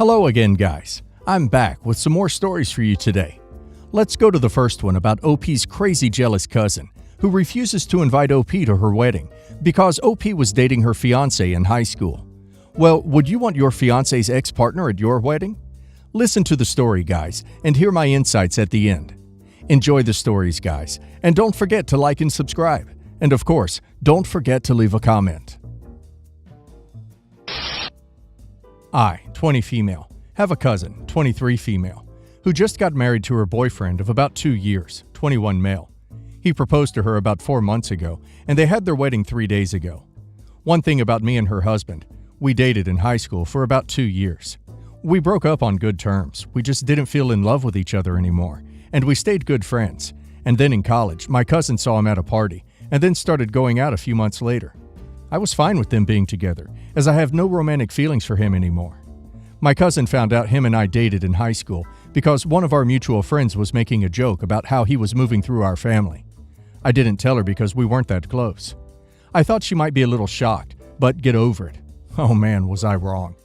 Hello again, guys. I'm back with some more stories for you today. Let's go to the first one about OP's crazy jealous cousin, who refuses to invite OP to her wedding because OP was dating her fiance in high school. Well, would you want your fiance's ex-partner at your wedding? Listen to the story, guys, and hear my insights at the end. Enjoy the stories, guys, and don't forget to like and subscribe. And of course, don't forget to leave a comment. I, 20 female, have a cousin, 23 female, who just got married to her boyfriend of about 2 years, 21 male. He proposed to her about 4 months ago, and they had their wedding 3 days ago. One thing about me and her husband, we dated in high school for about 2 years. We broke up on good terms. We just didn't feel in love with each other anymore, and we stayed good friends. And then in college, my cousin saw him at a party, and then started going out a few months later. I was fine with them being together, as I have no romantic feelings for him anymore. My cousin found out him and I dated in high school because one of our mutual friends was making a joke about how he was moving through our family. I didn't tell her because we weren't that close. I thought she might be a little shocked, but get over it. Oh man, was I wrong.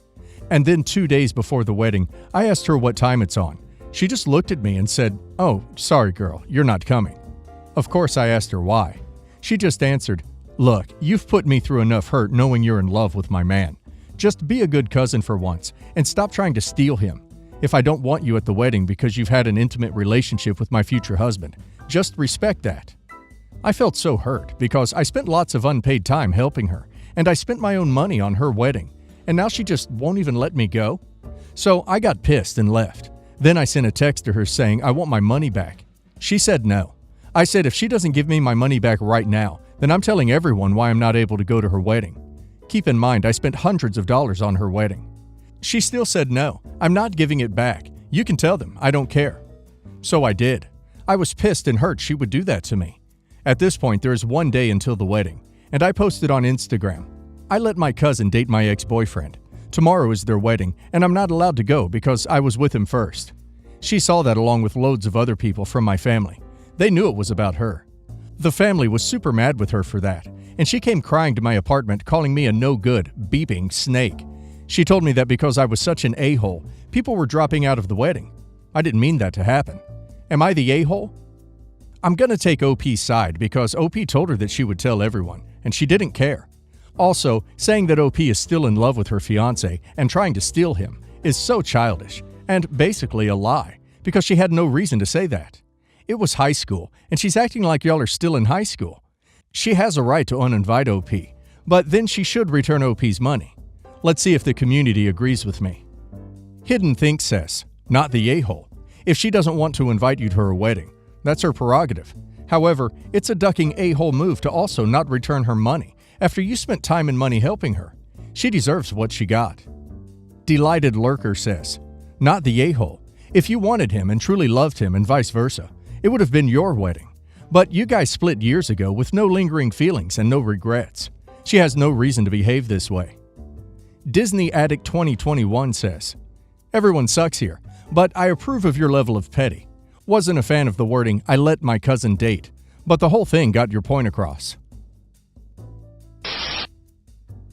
And then 2 days before the wedding, I asked her what time it's on. She just looked at me and said, "Oh, sorry girl, you're not coming." Of course I asked her why. She just answered, "Look, you've put me through enough hurt knowing you're in love with my man. Just be a good cousin for once and stop trying to steal him. If I don't want you at the wedding because you've had an intimate relationship with my future husband, just respect that." I felt so hurt because I spent lots of unpaid time helping her, and I spent my own money on her wedding, and now she just won't even let me go? So I got pissed and left. Then I sent a text to her saying I want my money back. She said no. I said if she doesn't give me my money back right now, then I'm telling everyone why I'm not able to go to her wedding. Keep in mind, I spent hundreds of dollars on her wedding. She still said no, I'm not giving it back. You can tell them, I don't care. So I did. I was pissed and hurt she would do that to me. At this point, there is 1 day until the wedding, and I posted on Instagram. I let my cousin date my ex-boyfriend. Tomorrow is their wedding, and I'm not allowed to go because I was with him first. She saw that along with loads of other people from my family. They knew it was about her. The family was super mad with her for that, and she came crying to my apartment calling me a no-good, beeping snake. She told me that because I was such an a-hole, people were dropping out of the wedding. I didn't mean that to happen. Am I the a-hole? I'm gonna take OP's side because OP told her that she would tell everyone, and she didn't care. Also, saying that OP is still in love with her fiancé and trying to steal him is so childish, and basically a lie, because she had no reason to say that. It was high school, and she's acting like y'all are still in high school. She has a right to uninvite OP, but then she should return OP's money. Let's see if the community agrees with me. Hidden Think says, not the a-hole. If she doesn't want to invite you to her wedding, that's her prerogative. However, it's a ducking a-hole move to also not return her money after you spent time and money helping her. She deserves what she got. Delighted Lurker says, not the a-hole. If you wanted him and truly loved him and vice versa, it would have been your wedding. But you guys split years ago with no lingering feelings and no regrets. She has no reason to behave this way. Disney Addict 2021 says, everyone sucks here, but I approve of your level of petty. Wasn't a fan of the wording, I let my cousin date, but the whole thing got your point across.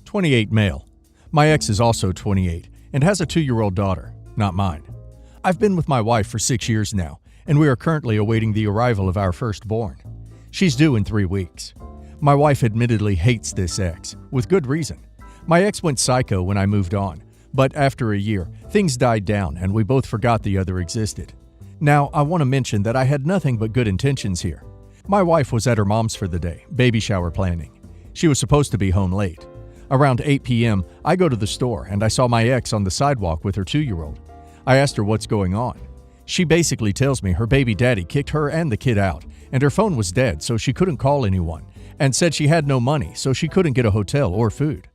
28 male. My ex is also 28 and has a 2-year-old daughter, not mine. I've been with my wife for 6 years now, and we are currently awaiting the arrival of our firstborn. She's due in 3 weeks. My wife admittedly hates this ex, with good reason. My ex went psycho when I moved on, but after a year, things died down and we both forgot the other existed. Now, I want to mention that I had nothing but good intentions here. My wife was at her mom's for the day, baby shower planning. She was supposed to be home late. Around 8 p.m., I go to the store and I saw my ex on the sidewalk with her 2-year-old. I asked her what's going on. She basically tells me her baby daddy kicked her and the kid out, and her phone was dead so she couldn't call anyone, and said she had no money so she couldn't get a hotel or food.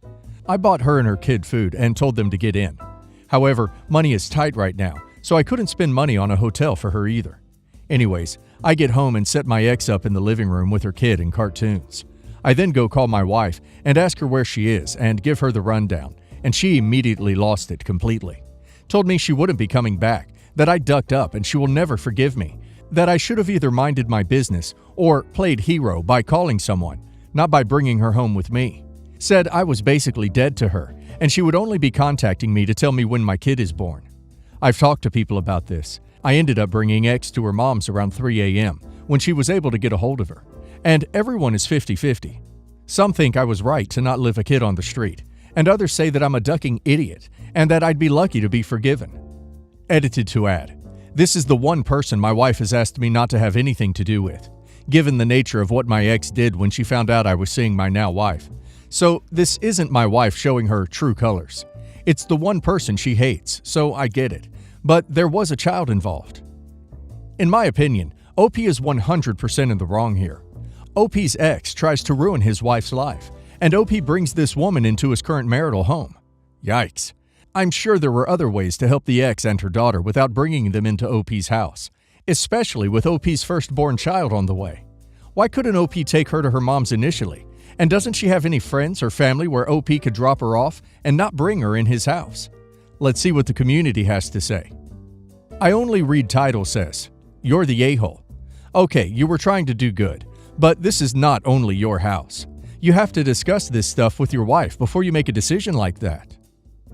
I bought her and her kid food and told them to get in. However, money is tight right now, so I couldn't spend money on a hotel for her either. Anyways, I get home and set my ex up in the living room with her kid and cartoons. I then go call my wife and ask her where she is and give her the rundown, and she immediately lost it completely. Told me she wouldn't be coming back, that I ducked up and she will never forgive me, that I should have either minded my business or played hero by calling someone, not by bringing her home with me. Said I was basically dead to her, and she would only be contacting me to tell me when my kid is born. I've talked to people about this. I ended up bringing X to her mom's around 3 a.m. when she was able to get a hold of her. And everyone is 50-50. Some think I was right to not live a kid on the street, and others say that I'm a ducking idiot and that I'd be lucky to be forgiven. Edited to add, this is the one person my wife has asked me not to have anything to do with, given the nature of what my ex did when she found out I was seeing my now wife. So this isn't my wife showing her true colors. It's the one person she hates, so I get it. But there was a child involved. In my opinion, OP is 100% in the wrong here. OP's ex tries to ruin his wife's life, and OP brings this woman into his current marital home. Yikes. I'm sure there were other ways to help the ex and her daughter without bringing them into OP's house, especially with OP's firstborn child on the way. Why couldn't OP take her to her mom's initially? And doesn't she have any friends or family where OP could drop her off and not bring her in his house? Let's see what the community has to say. I Only Read Title says, "You're the a-hole." Okay, you were trying to do good, but this is not only your house. You have to discuss this stuff with your wife before you make a decision like that.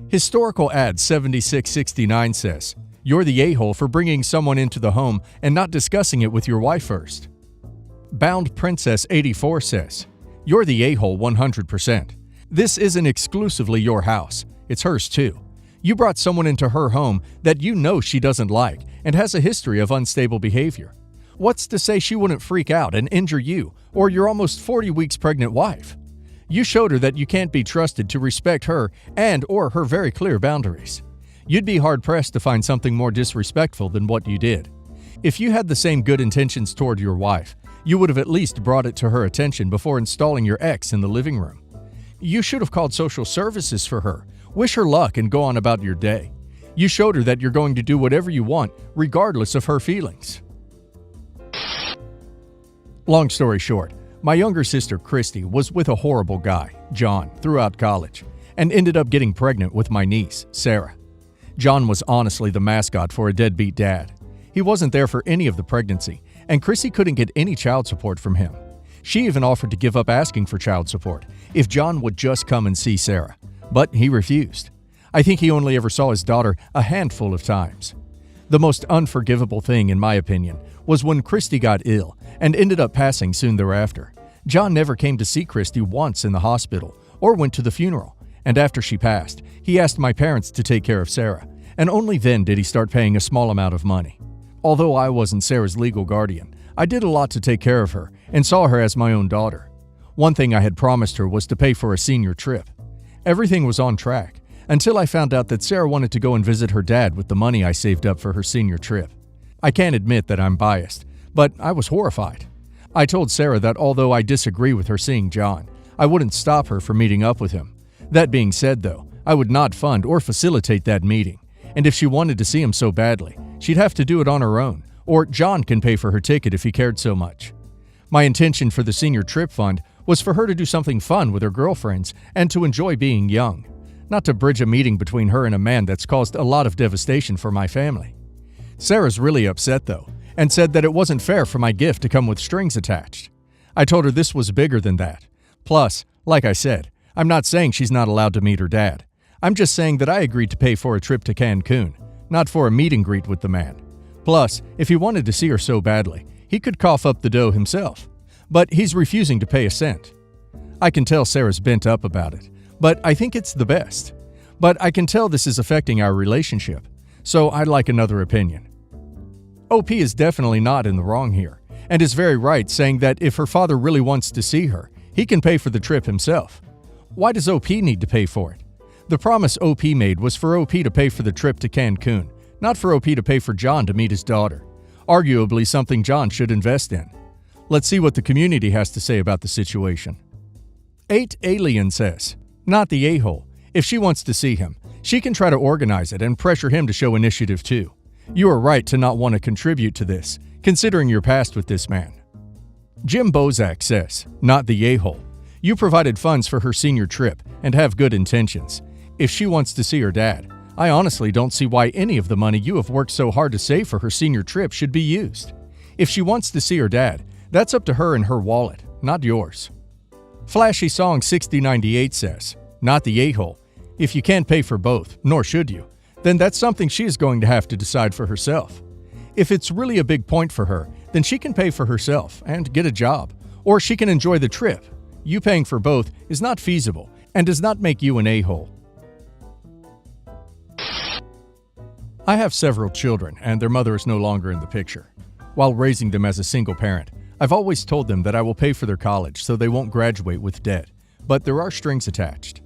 Historical Ad 7669 says, "You're the a-hole for bringing someone into the home and not discussing it with your wife first." Bound Princess 84 says, "You're the a-hole 100%. This isn't exclusively your house, it's hers too. You brought someone into her home that you know she doesn't like and has a history of unstable behavior. What's to say she wouldn't freak out and injure you or your almost 40 weeks pregnant wife? You showed her that you can't be trusted to respect her and or her very clear boundaries. You'd be hard-pressed to find something more disrespectful than what you did. If you had the same good intentions toward your wife, you would have at least brought it to her attention before installing your ex in the living room. You should have called social services for her, wish her luck, and go on about your day. You showed her that you're going to do whatever you want, regardless of her feelings." Long story short, my younger sister Christy was with a horrible guy, John, throughout college, and ended up getting pregnant with my niece, Sarah. John was honestly the mascot for a deadbeat dad. He wasn't there for any of the pregnancy, and Chrissy couldn't get any child support from him. She even offered to give up asking for child support if John would just come and see Sarah, but he refused. I think he only ever saw his daughter a handful of times. The most unforgivable thing, in my opinion, was when Christy got ill and ended up passing soon thereafter. John never came to see Christy once in the hospital or went to the funeral, and after she passed, he asked my parents to take care of Sarah, and only then did he start paying a small amount of money. Although I wasn't Sarah's legal guardian, I did a lot to take care of her and saw her as my own daughter. One thing I had promised her was to pay for a senior trip. Everything was on track until I found out that Sarah wanted to go and visit her dad with the money I saved up for her senior trip. I can't admit that I'm biased, but I was horrified. I told Sarah that although I disagree with her seeing John, I wouldn't stop her from meeting up with him. That being said, though, I would not fund or facilitate that meeting, and if she wanted to see him so badly, she'd have to do it on her own, or John can pay for her ticket if he cared so much. My intention for the senior trip fund was for her to do something fun with her girlfriends and to enjoy being young, not to bridge a meeting between her and a man that's caused a lot of devastation for my family. Sarah's really upset, though, and said that it wasn't fair for my gift to come with strings attached. I told her this was bigger than that. Plus, like I said, I'm not saying she's not allowed to meet her dad. I'm just saying that I agreed to pay for a trip to Cancun, not for a meet and greet with the man. Plus, if he wanted to see her so badly, he could cough up the dough himself. But he's refusing to pay a cent. I can tell Sarah's bent up about it, but I think it's the best. But I can tell this is affecting our relationship, so I'd like another opinion. OP is definitely not in the wrong here, and is very right saying that if her father really wants to see her, he can pay for the trip himself. Why does OP need to pay for it? The promise OP made was for OP to pay for the trip to Cancun, not for OP to pay for John to meet his daughter. Arguably something John should invest in. Let's see what the community has to say about the situation. 8 Alien says, "Not the a-hole. If she wants to see him, she can try to organize it and pressure him to show initiative too. You are right to not want to contribute to this, considering your past with this man." Jim Bozak says, "Not the a-hole. You provided funds for her senior trip and have good intentions. If she wants to see her dad, I honestly don't see why any of the money you have worked so hard to save for her senior trip should be used. If she wants to see her dad, that's up to her and her wallet, not yours." Flashy Song 6098 says, "Not the a-hole. If you can't pay for both, nor should you, then that's something she is going to have to decide for herself. If it's really a big point for her, then she can pay for herself and get a job, or she can enjoy the trip. You paying for both is not feasible and does not make you an a-hole." I have several children, and their mother is no longer in the picture. While raising them as a single parent, I've always told them that I will pay for their college so they won't graduate with debt, but there are strings attached.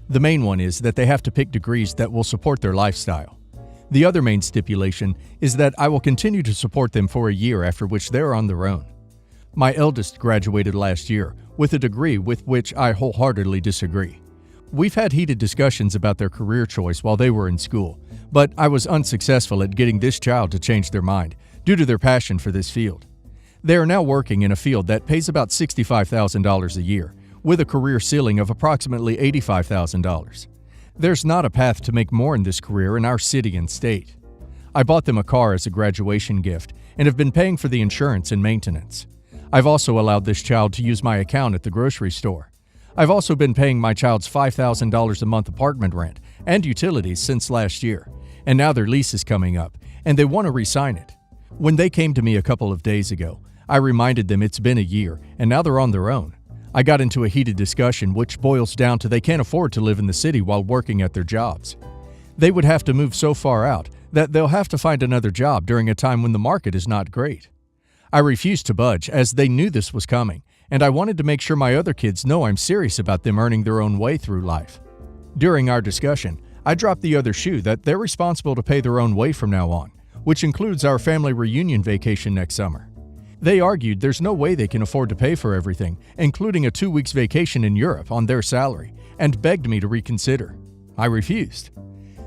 The main one is that they have to pick degrees that will support their lifestyle. The other main stipulation is that I will continue to support them for a year, after which they are on their own. My eldest graduated last year with a degree with which I wholeheartedly disagree. We've had heated discussions about their career choice while they were in school, but I was unsuccessful at getting this child to change their mind due to their passion for this field. They are now working in a field that pays about $65,000 a year, with a career ceiling of approximately $85,000. There's not a path to make more in this career in our city and state. I bought them a car as a graduation gift and have been paying for the insurance and maintenance. I've also allowed this child to use my account at the grocery store. I've also been paying my child's $5,000 a month apartment rent and utilities since last year, and now their lease is coming up, and they want to re-sign it. When they came to me a couple of days ago, I reminded them it's been a year, and now they're on their own. I got into a heated discussion which boils down to they can't afford to live in the city while working at their jobs. They would have to move so far out that they'll have to find another job during a time when the market is not great. I refused to budge as they knew this was coming, and I wanted to make sure my other kids know I'm serious about them earning their own way through life. During our discussion, I dropped the other shoe that they're responsible to pay their own way from now on, which includes our family reunion vacation next summer. They argued there's no way they can afford to pay for everything, including a 2 weeks vacation in Europe on their salary, and begged me to reconsider. I refused.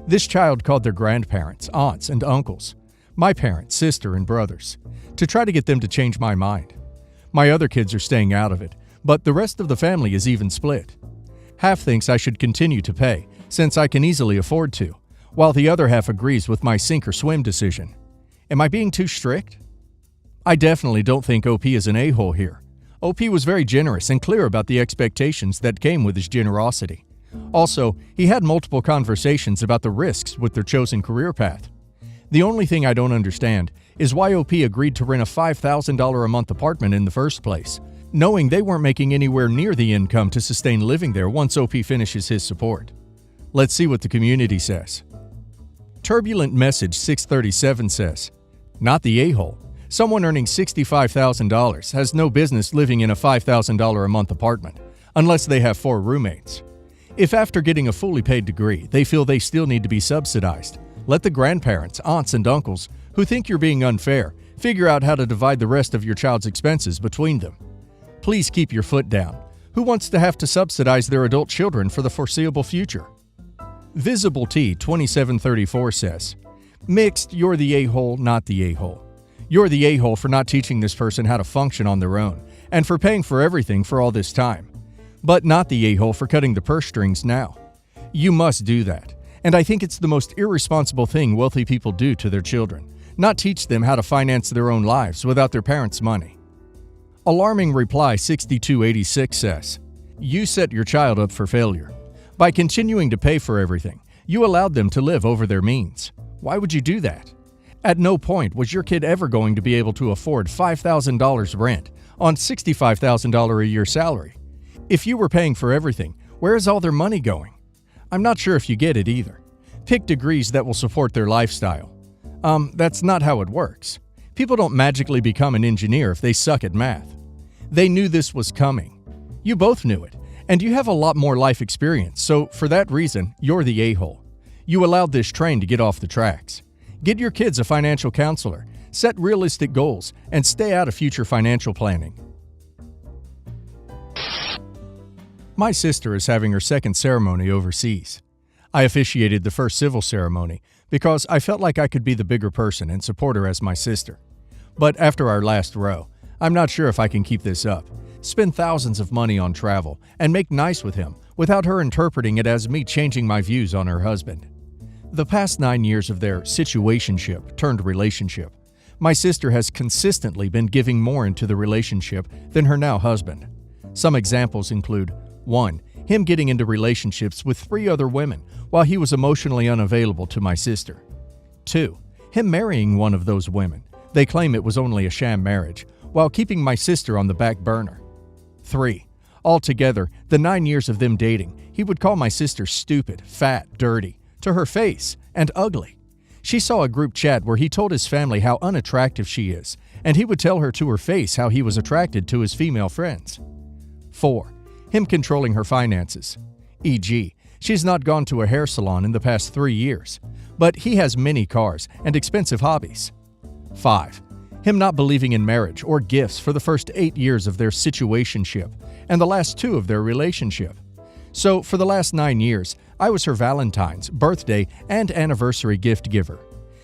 This child called their grandparents, aunts, and uncles, my parents, sister, and brothers, to try to get them to change my mind. My other kids are staying out of it, but the rest of the family is even split. Half thinks I should continue to pay, since I can easily afford to, while the other half agrees with my sink or swim decision. Am I being too strict? I definitely don't think OP is an a-hole here. OP was very generous and clear about the expectations that came with his generosity. Also, he had multiple conversations about the risks with their chosen career path. The only thing I don't understand is why OP agreed to rent a $5,000 a month apartment in the first place, knowing they weren't making anywhere near the income to sustain living there once OP finishes his support. Let's see what the community says. Turbulent Message 637 says, "Not the a-hole. Someone earning $65,000 has no business living in a $5,000 a month apartment, unless they have 4 roommates. If after getting a fully paid degree, they feel they still need to be subsidized, let the grandparents, aunts, and uncles who think you're being unfair figure out how to divide the rest of your child's expenses between them. Please keep your foot down. Who wants to have to subsidize their adult children for the foreseeable future?" Visible T 2734 says, "Mixed, you're the a-hole, not the a-hole. You're the a-hole for not teaching this person how to function on their own, and for paying for everything for all this time. But not the a-hole for cutting the purse strings now. You must do that, and I think it's the most irresponsible thing wealthy people do to their children, not teach them how to finance their own lives without their parents' money." Alarming Reply 6286 says, "You set your child up for failure. By continuing to pay for everything, you allowed them to live over their means. Why would you do that? At no point was your kid ever going to be able to afford $5,000 rent on $65,000 a year salary. If you were paying for everything, where is all their money going? I'm not sure if you get it either. Pick degrees that will support their lifestyle. That's not how it works. People don't magically become an engineer if they suck at math. They knew this was coming. You both knew it, and you have a lot more life experience, so for that reason, you're the a-hole. You allowed this train to get off the tracks. Get your kids a financial counselor, set realistic goals, and stay out of future financial planning." My sister is having her second ceremony overseas. I officiated the first civil ceremony because I felt like I could be the bigger person and support her as my sister. But after our last row, I'm not sure if I can keep this up, spend thousands of money on travel, and make nice with him without her interpreting it as me changing my views on her husband. The past 9 years of their situationship turned relationship, my sister has consistently been giving more into the relationship than her now husband. Some examples include 1. Him getting into relationships with 3 other women while he was emotionally unavailable to my sister. 2. Him marrying one of those women. They claim it was only a sham marriage, while keeping my sister on the back burner. 3. Altogether, the 9 years of them dating, he would call my sister stupid, fat, dirty, to her face, and ugly. She saw a group chat where he told his family how unattractive she is, and he would tell her to her face how he was attracted to his female friends. 4. Him controlling her finances. E.g., she's not gone to a hair salon in the past 3 years, but he has many cars and expensive hobbies. 5. Him not believing in marriage or gifts for the first 8 years of their situationship and the last 2 of their relationship. So, for the last 9 years, I was her Valentine's, birthday, and anniversary gift giver.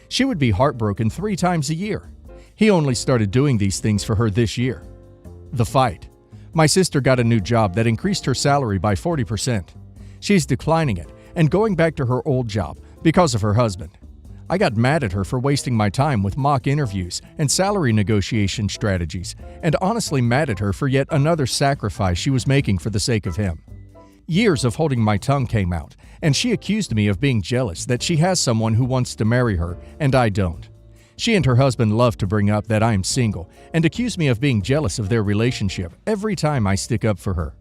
She would be heartbroken 3 times a year. He only started doing these things for her this year. The fight. My sister got a new job that increased her salary by 40%. She's declining it and going back to her old job because of her husband. I got mad at her for wasting my time with mock interviews and salary negotiation strategies, and honestly mad at her for yet another sacrifice she was making for the sake of him. Years of holding my tongue came out, and she accused me of being jealous that she has someone who wants to marry her and I don't. She and her husband love to bring up that I am single and accuse me of being jealous of their relationship every time I stick up for her.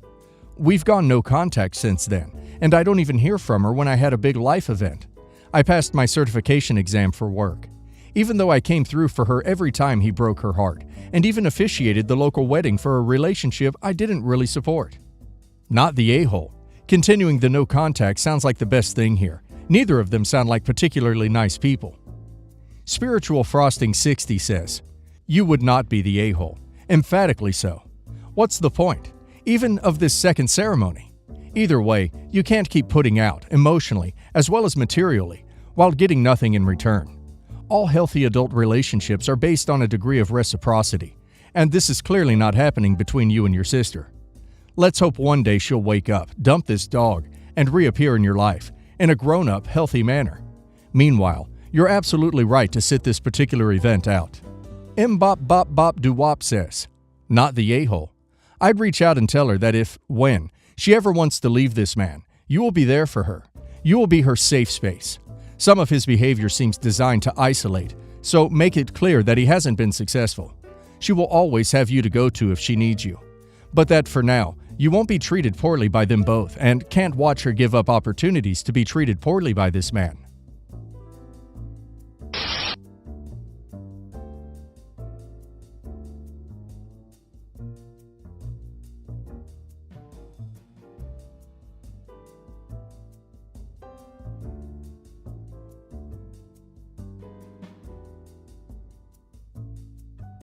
We've gone no contact since then, and I don't even hear from her when I had a big life event. I passed my certification exam for work. Even though I came through for her every time he broke her heart, and even officiated the local wedding for a relationship I didn't really support. Not the a-hole. Continuing the no contact sounds like the best thing here. Neither of them sound like particularly nice people. Spiritual Frosting 60 says, "You would not be the a-hole. Emphatically so. What's the point, even of this second ceremony? Either way, you can't keep putting out, emotionally as well as materially, while getting nothing in return. All healthy adult relationships are based on a degree of reciprocity, and this is clearly not happening between you and your sister. Let's hope one day she'll wake up, dump this dog, and reappear in your life in a grown-up, healthy manner. Meanwhile, you're absolutely right to sit this particular event out." Mbop says, "Not the a-hole. I'd reach out and tell her that if, when, she ever wants to leave this man, you will be there for her. You will be her safe space. Some of his behavior seems designed to isolate, so make it clear that he hasn't been successful. She will always have you to go to if she needs you. But that for now, you won't be treated poorly by them both and can't watch her give up opportunities to be treated poorly by this man.